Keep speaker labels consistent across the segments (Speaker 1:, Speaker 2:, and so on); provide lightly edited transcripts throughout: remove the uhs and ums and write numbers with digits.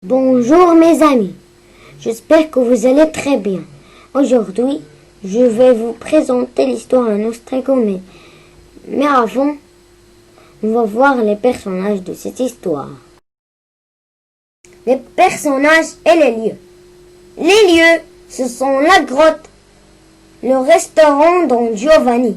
Speaker 1: Bonjour mes amis, j'espère que vous allez très bien. Aujourd'hui, je vais vous présenter l'histoire d'un Ostrago, mais avant, on va voir les personnages de cette histoire. Les personnages et les lieux. Les lieux, ce sont la grotte, le restaurant Don Giovanni.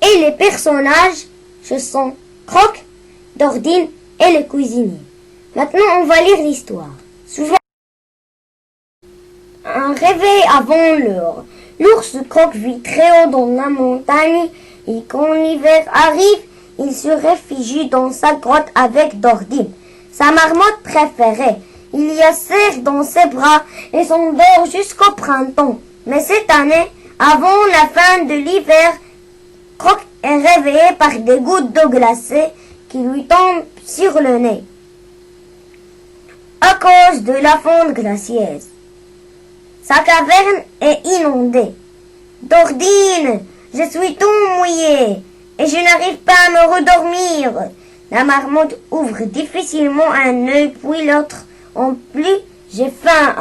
Speaker 1: Et les personnages, ce sont Croc, Dordine et le cuisinier. Maintenant, on va lire l'histoire. Souvent, un réveil avant l'heure. L'ours Croc vit très haut dans la montagne et quand l'hiver arrive, il se réfugie dans sa grotte avec Dordine, sa marmotte préférée. Il y a cerf dans ses bras et s'endort jusqu'au printemps. Mais cette année, avant la fin de l'hiver, Croc est réveillé par des gouttes d'eau glacée qui lui tombent sur le nez à cause de la fonte glaciaire. Sa caverne est inondée. Dordine, je suis tout mouillé et je n'arrive pas à me redormir. La marmotte ouvre difficilement un œil puis l'autre. En plus, j'ai faim.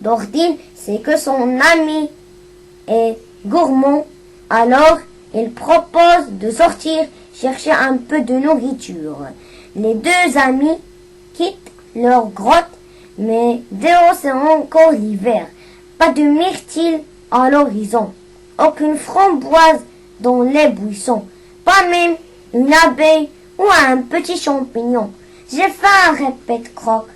Speaker 1: Dordine sait que son ami est gourmand, alors il propose de sortir chercher un peu de nourriture. Les deux amis quittent leur grotte, mais dehors c'est encore l'hiver. Pas de myrtille à l'horizon, aucune framboise dans les buissons, pas même une abeille ou un petit champignon. J'ai faim, répète Croc.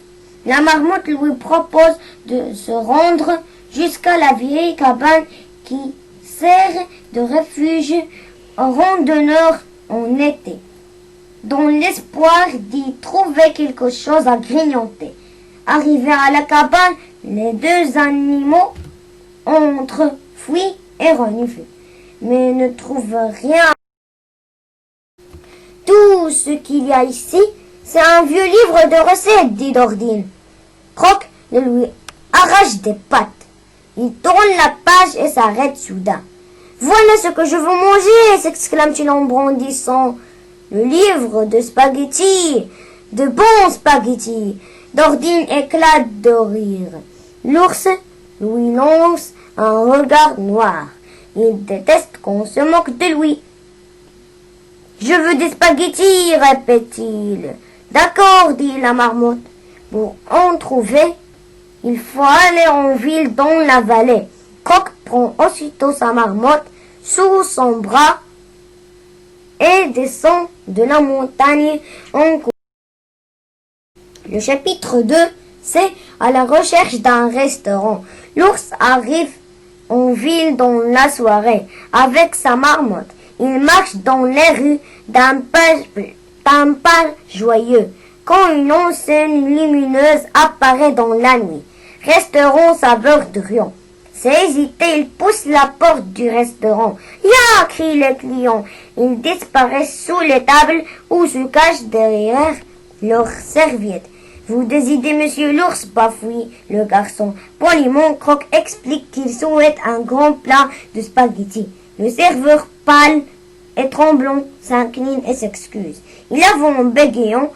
Speaker 1: La marmotte lui propose de se rendre jusqu'à la vieille cabane qui sert de refuge aux randonneurs en été, dans l'espoir d'y trouver quelque chose à grignoter. Arrivés à la cabane, les deux animaux entrent, fuient et reniflent, mais ne trouvent rien. Tout ce qu'il y a ici, c'est un vieux livre de recettes, dit Dordine. Croc le lui arrache des pattes. Il tourne la page et s'arrête soudain. Voilà ce que je veux manger, s'exclame-t-il en brandissant le livre de spaghettis, de bons spaghettis. Dordine éclate de rire. L'ours lui lance un regard noir. Il déteste qu'on se moque de lui. Je veux des spaghettis, répète-t-il. D'accord, dit la marmotte. Pour en trouver, il faut aller en ville dans la vallée. Croc prend aussitôt sa marmotte sous son bras et descend de la montagne en courant. Le chapitre 2, c'est à la recherche d'un restaurant. L'ours arrive en ville dans la soirée avec sa marmotte. Il marche dans les rues d'un pas joyeux quand une enseigne lumineuse apparaît dans la nuit. Restaurant saveur de Rion. C'est hésité, il pousse la porte du restaurant. « Ya !» crient les clients. Ils disparaissent sous les tables ou se cachent derrière leurs serviettes. « Vous décidez, monsieur l'ours ?» bafouille le garçon. Poliment, Croc explique qu'il souhaite un grand plat de spaghettis. Le serveur, pâle et tremblant, s'incline et s'excuse. Il avoue en bégayant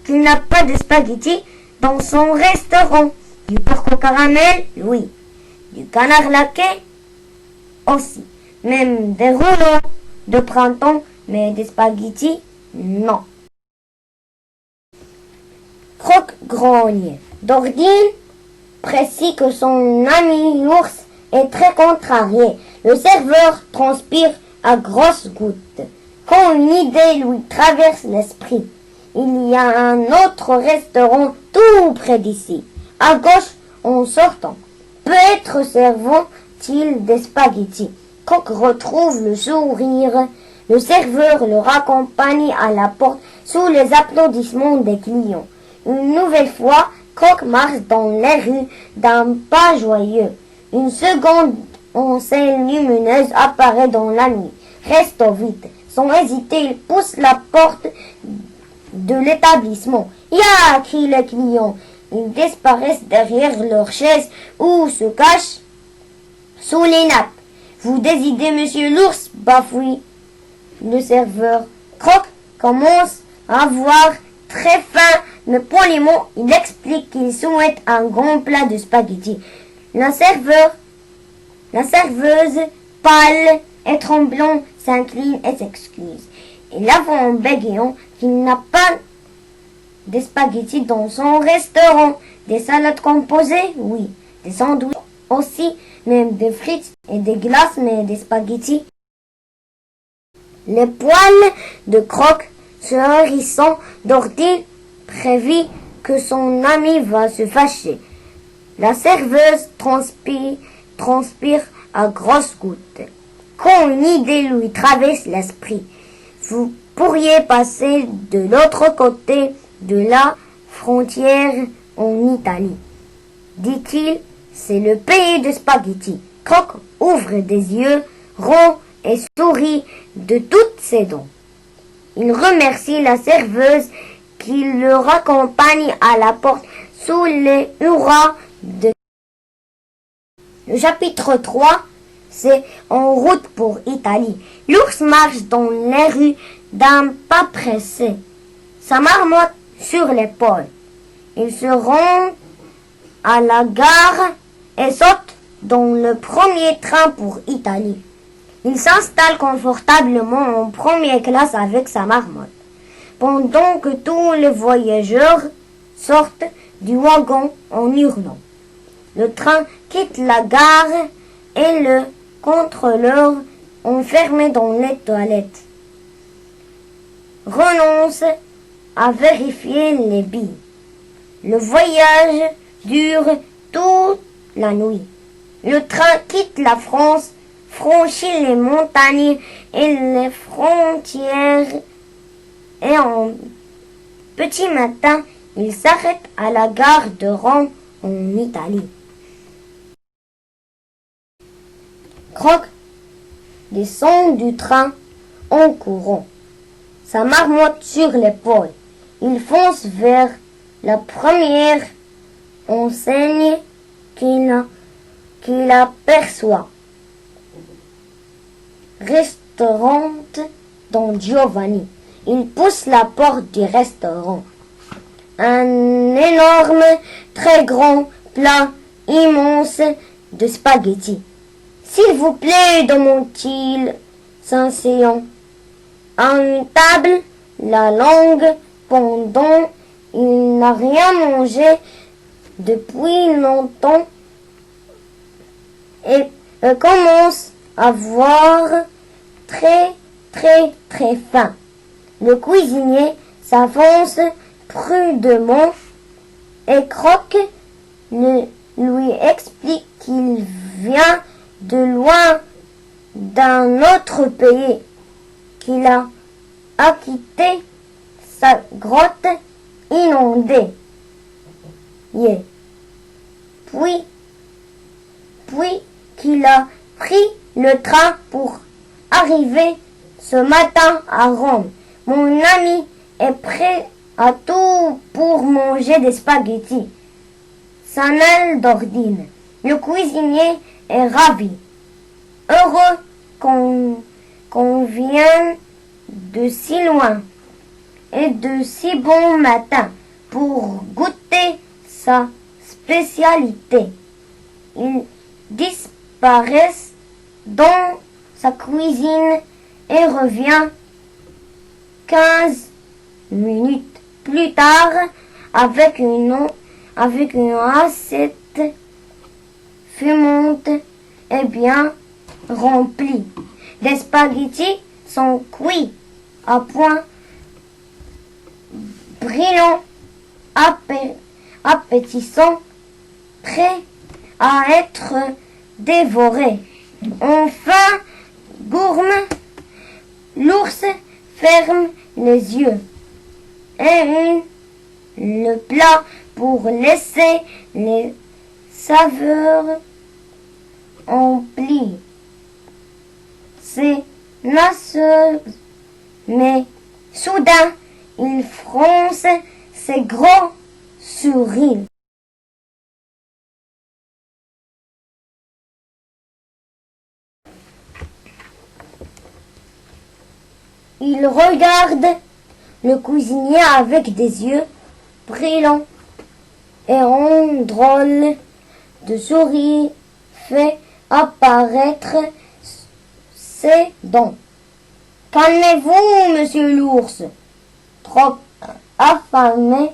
Speaker 1: qu'il n'a pas de spaghettis dans son restaurant. Du porc au caramel, oui. Du canard laqué, aussi. Même des rouleaux de printemps, mais des spaghettis, non. Croc grogne. Dordine précise que son ami l'ours est très contrarié. Le serveur transpire à grosses gouttes. Quand une idée lui traverse l'esprit, il y a un autre restaurant tout près d'ici, à gauche en sortant. Peut-être servant-il des spaghettis. Croc retrouve le sourire. Le serveur le raccompagne à la porte sous les applaudissements des clients. Une nouvelle fois, Croc marche dans les rues d'un pas joyeux. Une seconde enseigne lumineuse apparaît dans la nuit. Reste vite. Sans hésiter, il pousse la porte de l'établissement. « Ya !» crient les clients. Ils disparaissent derrière leurs chaises ou se cachent sous les nappes. « Vous décidez, monsieur l'ours ?» bafouille le serveur. Croc commence à avoir très faim, mais poliment, il explique qu'il souhaite un grand plat de spaghettis. La serveuse, pâle et tremblant, s'incline et s'excuse. Il avoue en bégayant qu'il n'a pas des spaghettis dans son restaurant. Des salades composées, oui. Des sandwichs aussi, même des frites et des glaces, mais des spaghettis. Les poils de Croc se hérissant d'ordine prévit que son ami va se fâcher. La serveuse transpire à grosses gouttes. Quand une idée lui traverse l'esprit, vous pourriez passer de l'autre côté de la frontière en Italie. Dit-il, c'est le pays de spaghettis. Croc ouvre des yeux ronds et sourit de toutes ses dents. Il remercie la serveuse qui le raccompagne à la porte sous les hurrahs de... Le chapitre 3, c'est en route pour Italie. L'ours marche dans les rues d'un pas pressé, sa marmotte sur l'épaule. Il se rend à la gare et saute dans le premier train pour Italie. Il s'installe confortablement en première classe avec sa marmotte, pendant que tous les voyageurs sortent du wagon en hurlant. Le train quitte la gare et le contrôleur, enfermé dans les toilettes, renonce à vérifier les billes. Le voyage dure toute la nuit. Le train quitte la France, franchit les montagnes et les frontières et en petit matin, il s'arrête à la gare de Rome en Italie. Croc descend du train en courant, sa marmotte sur l'épaule. Il fonce vers la première enseigne qu'il aperçoit. Restaurant Don Giovanni. Il pousse la porte du restaurant. Un énorme, très grand plat immense de spaghettis. S'il vous plaît, demande-t-il, s'asseyant à une table, la langue pendant. Il n'a rien mangé depuis longtemps et commence à avoir très faim. Le cuisinier s'avance prudemment et Croc lui explique qu'il vient de loin d'un autre pays, qu'il a quitté sa grotte inondée. Puis qu'il a pris le train pour arriver ce matin à Rome. Mon ami est prêt à tout pour manger des spaghettis. S'en d'ordine. Le cuisinier est ravi, heureux qu'on vienne de si loin et de si bon matin pour goûter sa spécialité. Ils disparaissent dans sa cuisine et revient 15 minutes plus tard avec une assiette fumante et bien remplie. Les spaghettis sont cuits à point brillant, appétissant, prêt à être dévoré. Enfin, gourmand, l'ours ferme les yeux et le plat pour laisser les saveurs emplies. C'est nasseux, mais soudain, il fronce ses gros sourires. Il regarde le cuisinier avec des yeux brillants et un drôle de sourire fait apparaître ses dents. Calmez-vous, monsieur l'ours. Trop affamé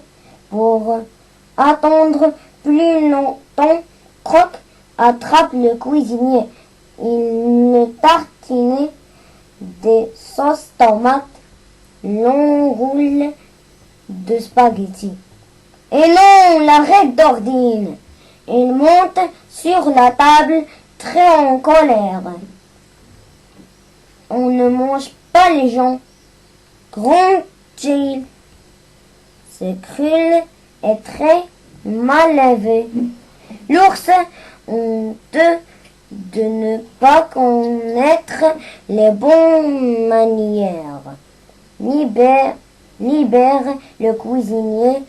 Speaker 1: pour attendre plus longtemps, Croc attrape le cuisinier. Il le tartine des sauces tomates, l'enroule de spaghettis. Et non, l'arrête d'Ordine. Il monte sur la table très en colère. On ne mange pas les gens, gronde-t-il. C'est cruel et très mal élevé. L'ours, honteux de ne pas connaître les bonnes manières, libère le cuisinier.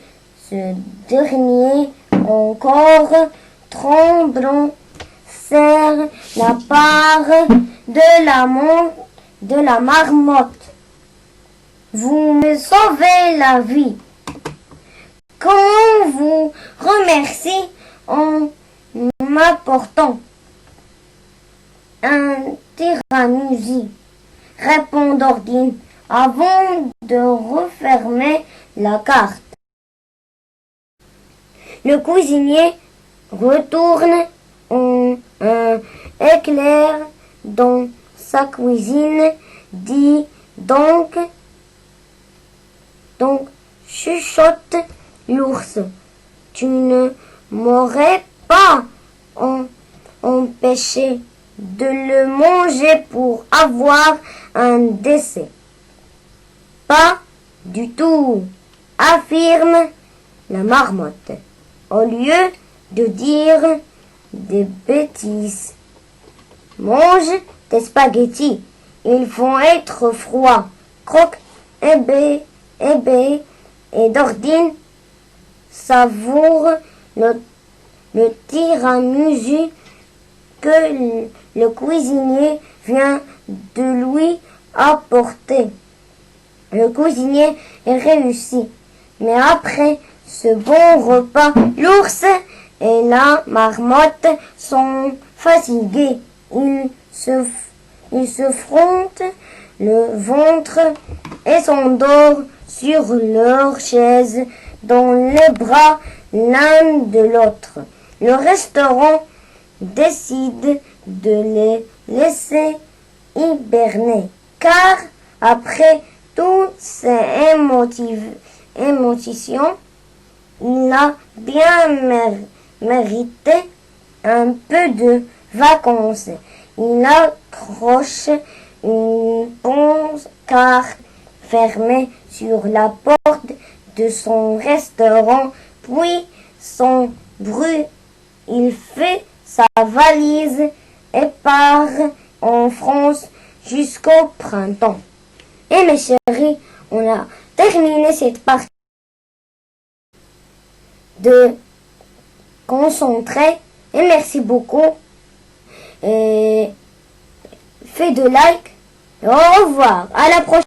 Speaker 1: Ce dernier, encore tremblant, serre la part de la marmotte. Vous me sauvez la vie. Comment vous remercie en m'apportant un tiramisu, répond Ordine avant de refermer la carte. Le cuisinier retourne en un éclair dans sa cuisine, dit donc chuchote l'ours, tu ne m'aurais pas empêché de le manger pour avoir un décès. Pas du tout, affirme la marmotte, au lieu de dire des bêtises. Mange tes spaghettis, ils vont être froids. Croc, Hébé et Dordine savoure le tiramisu que le cuisinier vient de lui apporter. Le cuisinier est réussi, mais après ce bon repas, l'ours et la marmotte sont fatigués. Ils se frottent le ventre et s'endorment sur leur chaise dans les bras l'un de l'autre. Le restaurant décide de les laisser hiberner, car après toutes ces émotions, il a bien mérité un peu de vacances. Il accroche une pancarte fermée sur la porte de son restaurant, puis sans bruit, il fait sa valise et part en France jusqu'au printemps. Et mes chéris, on a terminé cette partie de concentrer. Et merci beaucoup. Et faites de like. Et au revoir. À la prochaine.